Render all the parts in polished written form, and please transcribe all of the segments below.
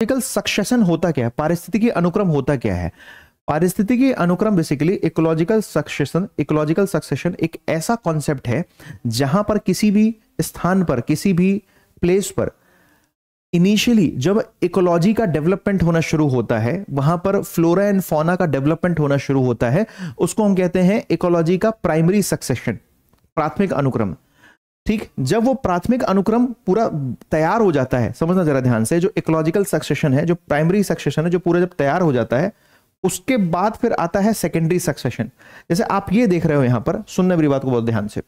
Ecological succession होता क्या है, पारिस्थितिकी अनुक्रम होता क्या है? पारिस्थितिकी अनुक्रम बेसिकली इकोलॉजिकल सक्सेशन एक ऐसा कॉन्सेप्ट है जहां पर किसी भी स्थान पर, किसी भी प्लेस पर इनिशियली जब इकोलॉजी का डेवलपमेंट होना शुरू होता है, वहां पर फ्लोरा एंड फौना का डेवलपमेंट होना शुरू होता है, उसको हम कहते हैं इकोलॉजी का प्राइमरी सक्सेशन, प्राथमिक अनुक्रम। ठीक, जब वो प्राथमिक अनुक्रम पूरा तैयार हो जाता है, समझना जरा ध्यान से, जो इकोलॉजिकल सक्सेशन है, जो प्राइमरी सक्सेशन है, जो पूरा जब तैयार हो जाता है, उसके बाद फिर आता है सेकेंडरी सक्सेशन। जैसे आप ये देख रहे हो यहां पर, सुनने मेरी बात को बहुत ध्यान से,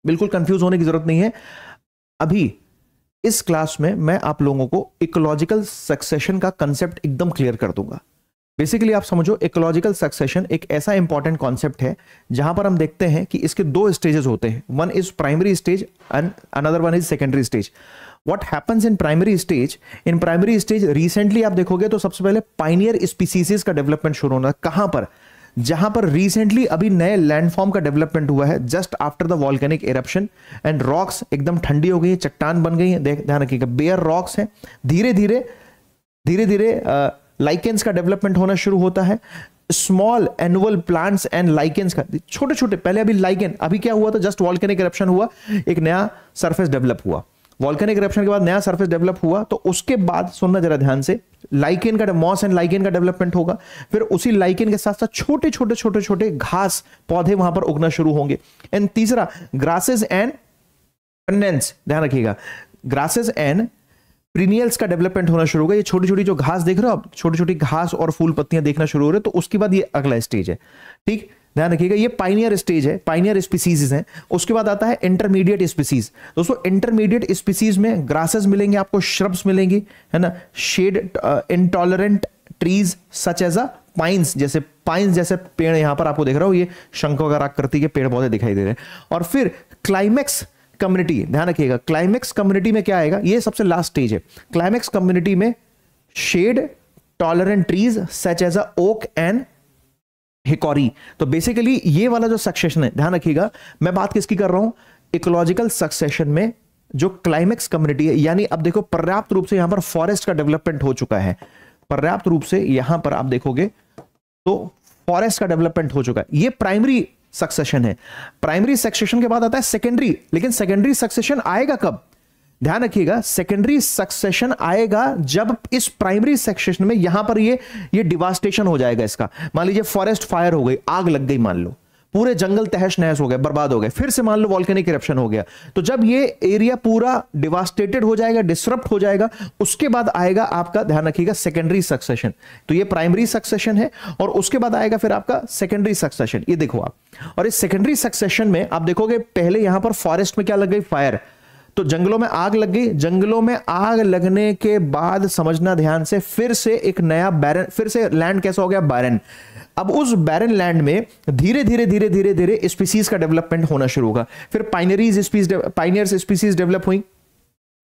बिल्कुल कंफ्यूज होने की जरूरत नहीं है। अभी इस क्लास में मैं आप लोगों को इकोलॉजिकल सक्सेशन का कंसेप्ट एकदम क्लियर कर दूंगा। बेसिकली आप समझो, इकोलॉजिकल सक्सेशन एक ऐसा इंपॉर्टेंट कॉन्सेप्ट है जहां पर हम देखते हैं कि इसके दो स्टेजेस होते हैं, one is primary stage and another one is secondary stage. What happens in primary stage? In primary stage recently आप देखोगे तो सबसे पहले पाइनियर स्पीसीज का डेवलपमेंट शुरू होना। कहां पर? जहां पर रिसेंटली अभी नए लैंडफॉर्म का डेवलपमेंट हुआ है, just after the volcanic eruption, and rocks एकदम ठंडी हो गई है, चट्टान बन गई है, ध्यान रखिएगा, बेयर रॉक्स हैं। धीरे धीरे लाइकेंस का डेवलपमेंट होना शुरू होता है। Small annual plants and lichens का छोटे छोटे, पहले अभी लाइकेन, अभी क्या हुआ था, जस्ट वॉल्केनिक इरप्शन हुआ, एक नया सरफेस डेवलप हुआ। वॉल्केनिक इरप्शन के बाद नया सरफेस डेवलप हुआ, तो उसके बाद सुनना जरा ध्यान से, लाइकेन का, मॉस एंड लाइकेन का डेवलपमेंट होगा। फिर उसी लाइकेन के साथ साथ छोटे छोटे घास पौधे वहां पर उगना शुरू होंगे। एंड तीसरा, ग्रासेस एंड पेरेनियल्स, ध्यान रखिएगा, ग्रासेस एंड पेरेनियल्स का डेवलपमेंट होना शुरू होगा। ये छोटी छोटी जो घास देख रहे हो आप, छोटी छोटी घास और फूल पत्तियां देखना शुरू हो रहे हैं, तो उसके बाद ये अगला स्टेज है। ठीक, ध्यान रखिएगा, ये पाइनियर स्टेज है, पाइनियर स्पीसीज है। उसके बाद आता है इंटरमीडिएट स्पीसीज। दोस्तों, इंटरमीडिएट स्पीसीज में ग्रासेस मिलेंगे आपको, श्रब्स मिलेंगी, है ना, shade intolerant trees such as a pines, जैसे पेड़ यहां पर आपको देख रहा हो, ये शंख वगैरह आकृति के पेड़ पौधे दिखाई दे रहे हैं। और फिर क्लाइमेक्स कम्युनिटी, ध्यान रखिएगा, क्लाइमेक्स कम्युनिटी में क्या आएगा, ये सबसे लास्ट स्टेज है। क्लाइमेक्स कम्युनिटी में shade tolerant trees such as a oak and hickory. तो बेसिकली ये वाला जो सक्सेशन है, ध्यान रखिएगा, मैं बात किसकी कर रहा हूं, इकोलॉजिकल सक्सेशन में जो क्लाइमेक्स कम्युनिटी है, यानी अब देखो पर्याप्त रूप से यहां पर फॉरेस्ट का डेवलपमेंट हो चुका है, पर्याप्त रूप से यहां पर आप देखोगे तो फॉरेस्ट का डेवलपमेंट हो चुका है। ये प्राइमरी सक्सेशन है। प्राइमरी सक्सेशन के बाद आता है सेकेंडरी, लेकिन सेकेंडरी सक्सेशन आएगा कब? ध्यान रखिएगा, सेकेंडरी सक्सेशन आएगा जब इस प्राइमरी सक्सेशन में यहां पर ये डिवास्टेशन हो जाएगा इसका। मान लीजिए फॉरेस्ट फायर हो गई, आग लग गई, मान लो पूरे जंगल तहस नहस हो गए, बर्बाद हो गए, फिर से मान लो वॉल्केनिक इरप्शन हो गया, तो जब ये एरिया पूरा डिवास्टेटेड हो जाएगा, डिसरप्ट हो जाएगा, उसके बाद आएगा आपका, ध्यान रखिएगा, सेकेंडरी सक्सेशन। तो ये प्राइमरी सक्सेशन है, और उसके बाद आएगा फिर आपका सेकेंडरी सक्सेशन। ये देखो आप, और इस सेकेंडरी सक्सेशन में आप देखोगे पहले यहां पर फॉरेस्ट में क्या लग गई, फायर, तो जंगलों में आग लग गई। जंगलों में आग लगने के बाद समझना ध्यान से, फिर से एक नया बैरन, फिर से लैंड कैसा हो गया, बैरन। अब उस बैरन लैंड में धीरे धीरे स्पीसीज का डेवलपमेंट होना शुरू होगा। फिर पाइनियर्स स्पीसीज डेवलप हुई,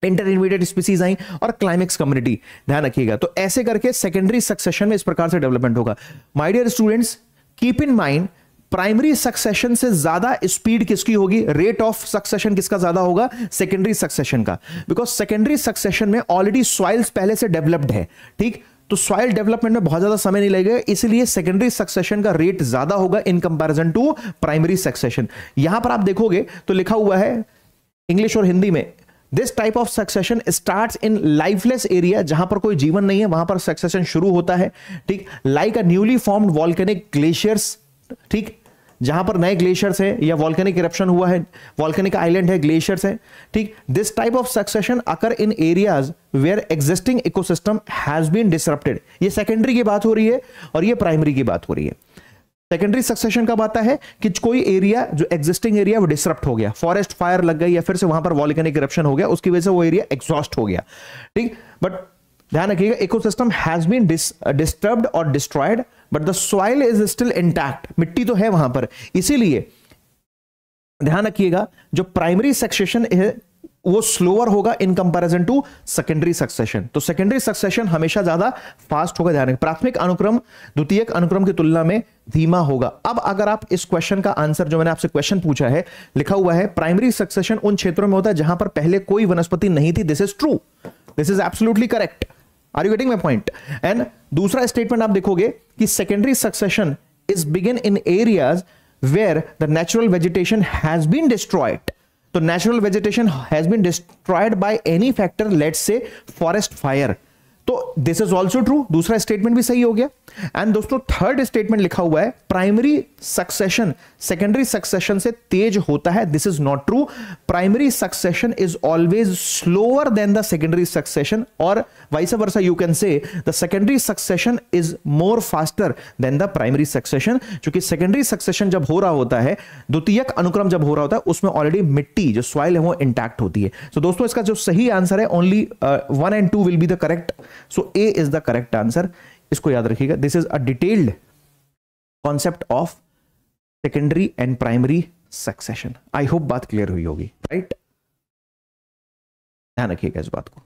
इंटरमीडिएट स्पीसीज आई, और क्लाइमेक्स कम्युनिटी, ध्यान रखिएगा। तो ऐसे करके सेकेंडरी सक्सेशन में इस प्रकार से डेवलपमेंट होगा। My dear students, keep in mind, primary succession से ज्यादा स्पीड किसकी होगी, रेट ऑफ सक्सेशन किसका ज्यादा होगा, सेकेंडरी सक्सेशन का। बिकॉज सेकेंडरी सक्सेशन में ऑलरेडी सॉइल्स पहले से डेवलप्ड है। ठीक, तो सॉइल डेवलपमेंट में बहुत ज्यादा समय नहीं लगेगा, इसलिए सेकेंडरी सक्सेशन का रेट ज्यादा होगा in comparison to primary succession. यहां पर आप देखोगे तो लिखा हुआ है इंग्लिश और हिंदी में, this type of succession starts in lifeless area, जहां पर कोई जीवन नहीं है वहां पर सक्सेशन शुरू होता है। ठीक, like a newly formed volcanic glaciers, ठीक, जहां पर नए ग्लेशियर्स है या वॉल्केनिक इरप्शन हुआ है, वॉल्केनिक आइलैंड है, ग्लेशियर्स है। ठीक, this type of succession occur in areas where existing ecosystem has been disrupted. ये सेकेंडरी की बात हो रही है और ये प्राइमरी की बात हो रही है। सेकेंडरी सक्सेशन कब आता है कि कोई एरिया, जो एग्जिस्टिंग एरिया, वो डिसरप्ट हो गया, फॉरेस्ट फायर लग गई या फिर से वहां पर वॉल्केनिक इरप्शन हो गया, उसकी वजह से वो एरिया एग्जॉस्ट हो गया। ठीक, बट ध्यान रखिएगा, इकोसिस्टम हैज बीन डिस्टर्ब्ड और destroyed but the soil is still intact, मिट्टी तो है वहां पर। इसीलिए ध्यान रखिएगा, जो प्राइमरी सक्सेशन है वो स्लोअर होगा in comparison to secondary succession. तो सेकेंडरी सक्सेशन हमेशा ज्यादा फास्ट होगा, ध्यान रखिए, प्राथमिक अनुक्रम द्वितीयक अनुक्रम की तुलना में धीमा होगा। अब अगर आप इस क्वेश्चन का आंसर, जो मैंने आपसे क्वेश्चन पूछा है, लिखा हुआ है प्राइमरी सक्सेशन उन क्षेत्रों में होता है जहां पर पहले कोई वनस्पति नहीं थी, this is true, this is absolutely correct. Are you getting my point? And दूसरा स्टेटमेंट आप देखोगे कि secondary succession is begin in areas where the natural vegetation has been destroyed. तो natural vegetation has been destroyed by any factor, let's say forest fire. तो this is also true, दूसरा statement भी सही हो गया. एंड दोस्तों third statement लिखा हुआ है प्राइमरी सक्सेशन सेकेंडरी सक्सेशन से तेज होता है. This is not true. Primary succession is always slower than the secondary succession, और vice versa you can say the secondary succession is more faster than the primary succession. क्योंकि secondary succession जब हो रहा होता है, द्वितीयक अनुक्रम जब हो रहा होता है, उसमें ऑलरेडी मिट्टी जो सॉइल है वो इंटैक्ट होती है. तो दोस्तों इसका जो सही आंसर है only 1 and 2 will be the correct. So A is the correct answer. इसको याद रखिएगा. This is a detailed concept of secondary and primary succession. I hope बात क्लियर हुई होगी, राइट? ध्यान रखिएगा इस बात को.